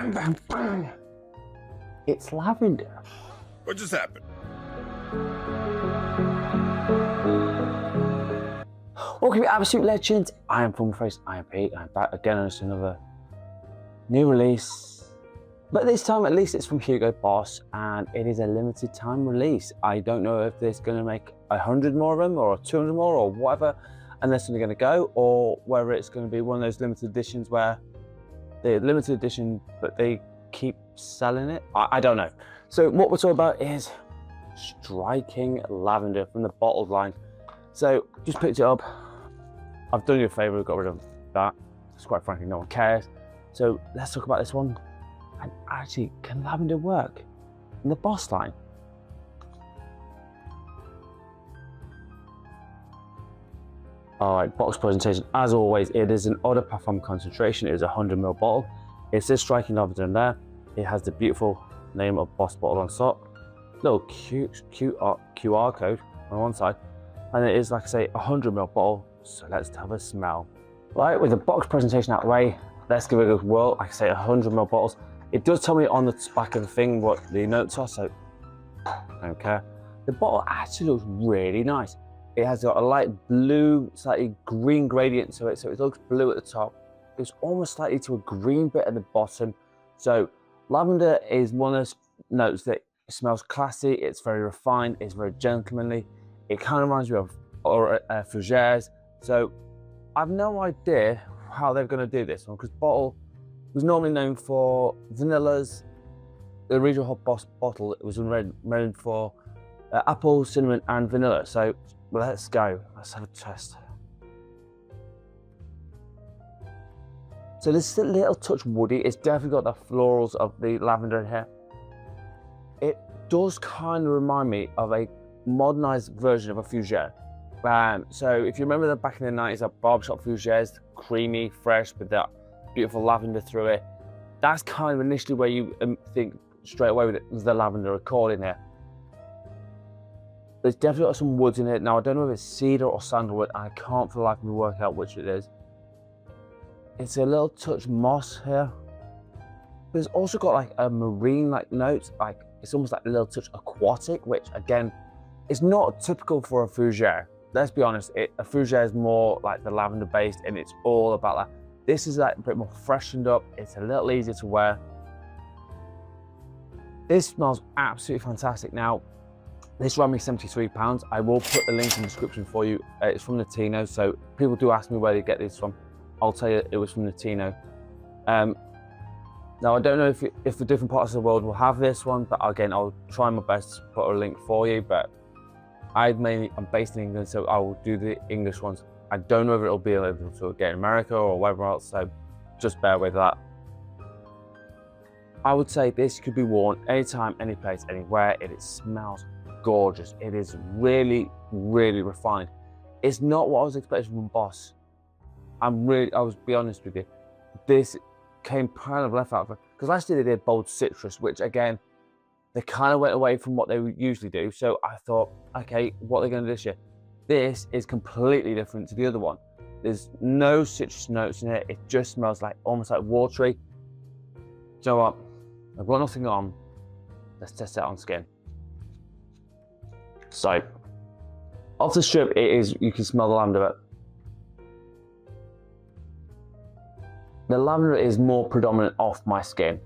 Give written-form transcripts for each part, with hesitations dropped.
bang, bang, bang. It's lavender. What just happened? Welcome to Absolute Legends. I am Funwithfragrances. I am Pete. I'm back again on another new release. But this time at least it's from Hugo Boss and it is a limited time release. I don't know if there's going to make 100 more of them or 200 more or whatever, and they're suddenly going to go, or whether it's going to be one of those limited editions where they're limited edition but they keep selling it. I don't know. So what we're talking about is Striking Lavender from the bottled line. So just picked it up. I've done you a favour, got rid of that. It's quite frankly, no one cares. So let's talk about this one. And actually, can lavender work in the Boss line? All right, box presentation. As always, it is an Eau de Parfum concentration. It is a 100ml bottle. It says Striking Lavender in there. It has the beautiful name of Boss bottle on top. Little cute QR code on one side. And it is, like I say, a 100ml bottle. So let's have a smell. Right, with the box presentation out of the way, let's give it a whirl. Like I say, 100ml bottles. It does tell me on the back of the thing what the notes are, so I don't care. The bottle actually looks really nice. It has got a light blue, slightly green gradient to it, so it looks blue at the top. It's almost slightly to a green bit at the bottom. So lavender is one of those notes that smells classy, it's very refined, it's very gentlemanly. It kind of reminds me of fougères. So I've no idea how they're going to do this one, because bottle was normally known for vanillas. The original Hot Boss bottle, it was known for apple, cinnamon, and vanilla. So let's go. Let's have a test. So this a little touch woody. It's definitely got the florals of the lavender in here. It does kind of remind me of a modernized version of a fougere. So if you remember that back in the 90s, that barbershop fougères, creamy, fresh, with that beautiful lavender through it. That's kind of initially where you think straight away with the lavender accord in there. There's definitely got some woods in it. Now I don't know if it's cedar or sandalwood, and I can't for the life of me work out which it is. It's a little touch moss here. But it's also got like a marine-like note, like it's almost like a little touch aquatic, which again, is not typical for a fougere. Let's be honest, a fougere is more like the lavender based, and it's all about that. This is like a bit more freshened up. It's a little easier to wear. This smells absolutely fantastic. Now, this ran me £73. I will put the link in the description for you. It's from Latino, so people do ask me where they get this from. I'll tell you it was from Latino. Now, I don't know if the different parts of the world will have this one, but again, I'll try my best to put a link for you. But I'm based in England, so I will do the English ones. I don't know if it'll be able to get in America or wherever else, so just bear with that. I would say this could be worn anytime, any place, anywhere. It smells gorgeous. It is really, really refined. It's not what I was expecting from Boss. I was be honest with you. This came kind of left out for, because last year they did bold citrus, which again, they kind of went away from what they usually do. So I thought, okay, what are they going to do this year? This is completely different to the other one. There's no citrus notes in it. It just smells like almost like watery. So what? I've got nothing on. Let's test it on skin. So off the strip, you can smell the lavender. The lavender is more predominant off my skin.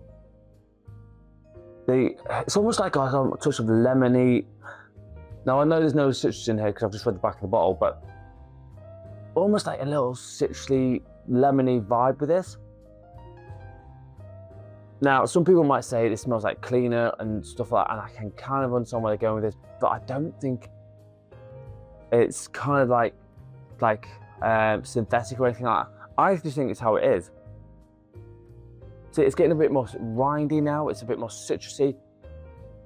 It's almost like a touch of lemony. Now I know there's no citrus in here because I've just read the back of the bottle, but almost like a little citrusy, lemony vibe with this. Now, some people might say this smells like cleaner and stuff like that, and I can kind of understand where they're going with this, but I don't think it's kind of like synthetic or anything like that. I just think it's how it is. So it's getting a bit more rindy now. It's a bit more citrusy.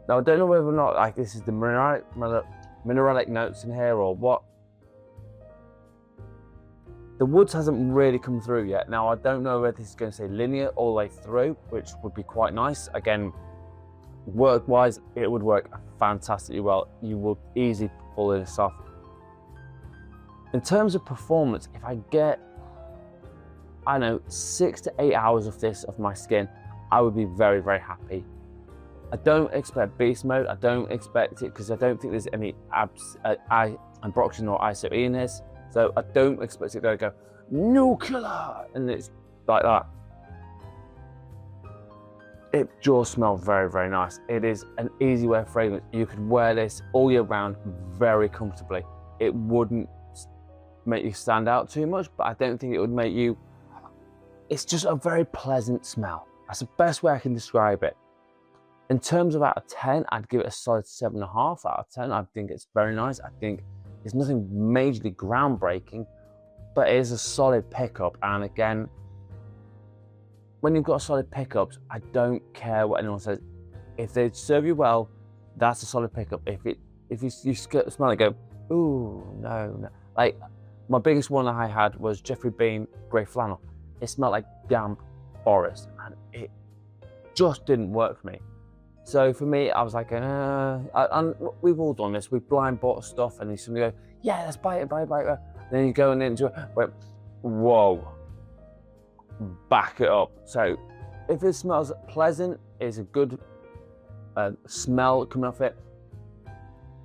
Now, I don't know whether or not like this is the mineralic notes in here or what. The woods hasn't really come through yet. Now, I don't know whether this is going to stay linear all the way through, which would be quite nice. Again, work-wise, it would work fantastically well. You will easily pull this off. In terms of performance, if I get, I don't know, 6 to 8 hours of this off my skin, I would be very, very happy. I don't expect beast mode. I don't expect it because I don't think there's any ambroxan or ISO in this. So I don't expect it to go nuclear and it's like that. It just smells very, very nice. It is an easy wear fragrance. You could wear this all year round very comfortably. It wouldn't make you stand out too much, but I don't think it would make you, it's just a very pleasant smell. That's the best way I can describe it. In terms of out of 10, I'd give it a solid 7.5 out of 10. I think it's very nice. I think it's nothing majorly groundbreaking, but it is a solid pickup. And again, when you've got solid pickups, I don't care what anyone says. If they serve you well, that's a solid pickup. If you smell it, go, ooh, no. Like my biggest one I had was Jeffrey Bean Grey Flannel. It smelled like damp forest, and it just didn't work for me. So for me, I was like, and we've all done this. We blind bought stuff, and you suddenly go, yeah, let's buy it. Then you go and into it, went, whoa, back it up. So if it smells pleasant, it's a good smell coming off it.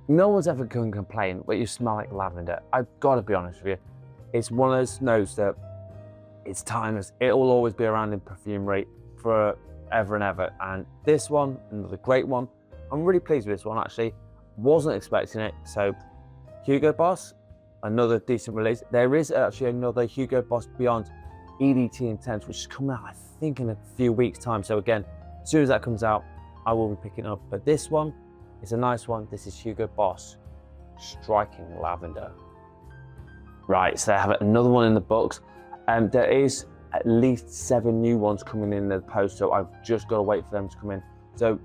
No one's ever going to complain when you smell like lavender. I've got to be honest with you. It's one of those notes that it's timeless. It will always be around in perfumery forever and ever. And this one, another great one. I'm really pleased with this one actually. Wasn't expecting it. So Hugo Boss, another decent release. There is actually another Hugo Boss Beyond EDT Intense, which is coming out I think in a few weeks time. So again, as soon as that comes out, I will be picking it up. But this one is a nice one. This is Hugo Boss Striking Lavender. Right, so I have another one in the books. There is at least 7 new ones coming in the post, so I've just got to wait for them to come in. So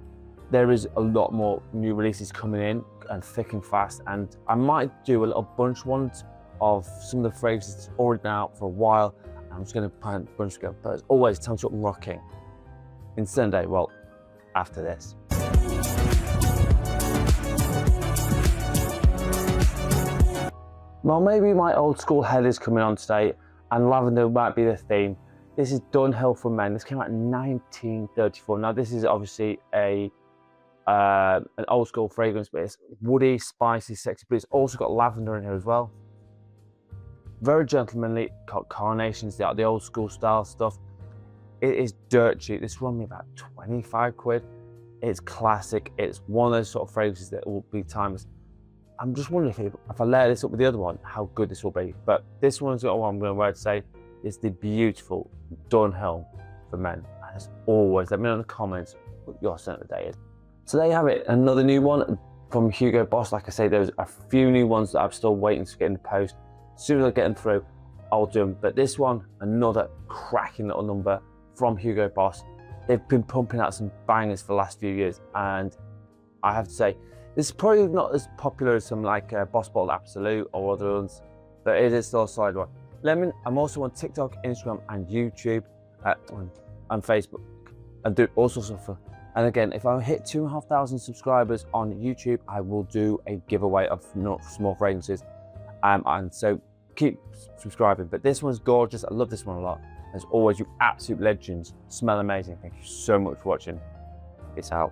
there is a lot more new releases coming in and thick and fast, and I might do a little bunch ones of some of the fragrances that's already been out for a while. I'm just going to put a bunch together, but as always, time to up and rocking in Sunday, well, after this. Well, maybe my old school head is coming on today, and lavender might be the theme. This is Dunhill for Men. This came out in 1934. Now, this is obviously an old school fragrance, but it's woody, spicy, sexy, but it's also got lavender in here as well. Very gentlemanly, got carnations, the old school style stuff. It is dirt cheap. This run me about 25 quid. It's classic. It's one of those sort of fragrances that will be timeless. I'm just wondering if I layer this up with the other one, how good this will be. But this one's got one I'm going to say is the beautiful Dunhill for Men. And as always, let me know in the comments what your scent of the day is. So there you have it, another new one from Hugo Boss. Like I say, there's a few new ones that I'm still waiting to get in the post. As soon as I get them through, I'll do them. But this one, another cracking little number from Hugo Boss. They've been pumping out some bangers for the last few years, and I have to say, it's probably not as popular as some like Boss Bottled Absolute or other ones, but it is still a solid one. I'm also on TikTok, Instagram, and YouTube, and Facebook, and do all sorts of stuff. And again, if I hit 2,500 subscribers on YouTube, I will do a giveaway of small fragrances. And so keep subscribing. But this one's gorgeous. I love this one a lot. As always, you absolute legends. Smell amazing. Thank you so much for watching. Peace out.